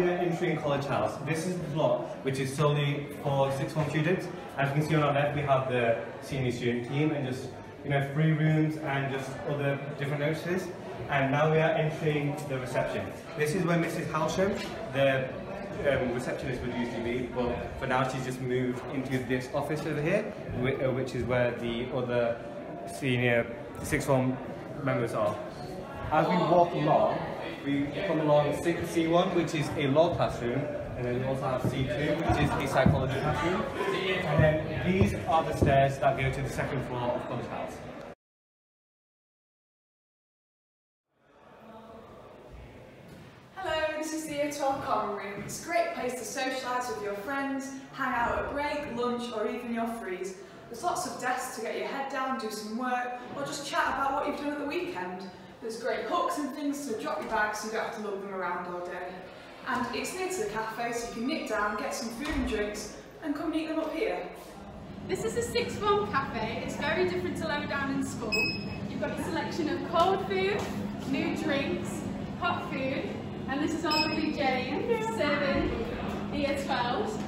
we are entering College House. This is the block which is solely for sixth form students. As you can see on our left, we have the senior student team and just free rooms and just other different notices. And now we are entering the reception. This is where Mrs. Halsham, the receptionist, would usually be, but for now she's just moved into this office over here, which is where the other senior sixth form members are. As we walk along, we come along C1, which is a law classroom, and then we also have C2, which is a psychology classroom. And then these are the stairs that go to the second floor of College House. Hello, this is the Y12 Common Room. It's a great place to socialise with your friends, hang out at break, lunch, or even your frees. There's lots of desks to get your head down, do some work, or just chat about what you've done at the weekend. There's great hooks and things to drop your bags so you don't have to lug them around all day. And it's near to the cafe, so you can nip down, get some food and drinks, and come and eat them up here. This is a sixth form cafe. It's very different to low down in school. You've got a selection of cold food, new drinks, hot food, and this is our lovely Jane serving the year 12s.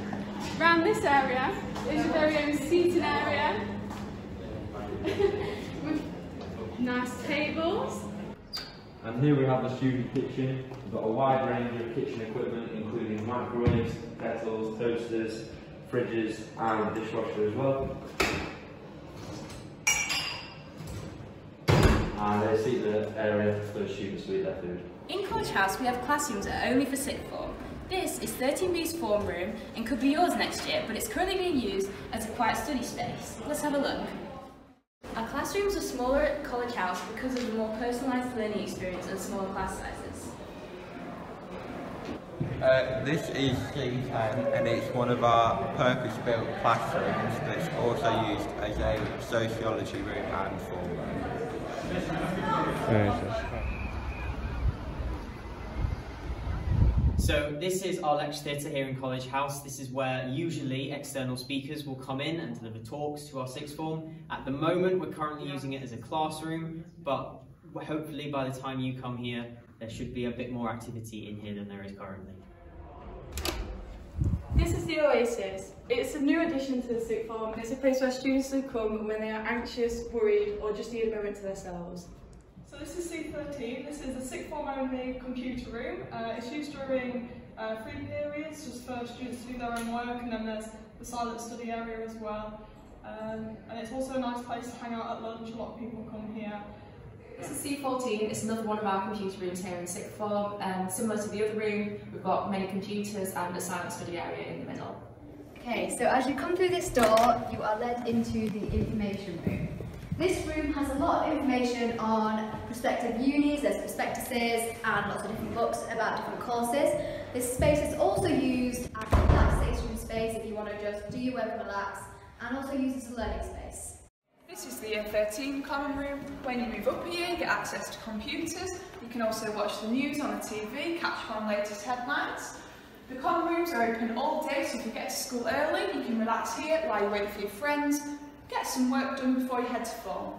Around this area is your very own seating area with nice tables. And here we have the student kitchen. We've got a wide range of kitchen equipment, including microwaves, kettles, toasters, fridges, and a dishwasher as well. And there's a seating area for the students to eat their food. In College House, we have classrooms that are only for sixth form. This is 13B's form room and could be yours next year, but it's currently being used as a quiet study space. Let's have a look. Our classrooms are smaller at College House because of the more personalised learning experience and smaller class sizes. This is C10 and it's one of our purpose-built classrooms that's also used as a sociology room and form room. So this is our lecture theatre here in College House. This is where usually external speakers will come in and deliver talks to our sixth form. At the moment we're currently using it as a classroom, but hopefully by the time you come here there should be a bit more activity in here than there is currently. This is the Oasis. It's a new addition to the sixth form. It's a place where students can come when they are anxious, worried, or just need a moment to themselves. So this is C13. This is a sixth form only computer room. It's used during free periods, just for students to do their own work, and then there's the silent study area as well. And it's also a nice place to hang out at lunch. A lot of people come here. This is C14, it's another one of our computer rooms here in sixth form. Similar to the other room, we've got many computers and a silent study area in the middle. Okay, so as you come through this door, you are led into the information room. This room has a lot of information on prospective unis, there's prospectuses and lots of different books about different courses. This space is also used as a relaxation space if you want to just do your work and relax, and also used as a learning space. This is the Y13 Common Room. When you move up here, you get access to computers. You can also watch the news on the TV, catch up on latest headlines. The common rooms are open all day, so if you get to school early, you can relax here while you wait for your friends. Get some work done before you head to form.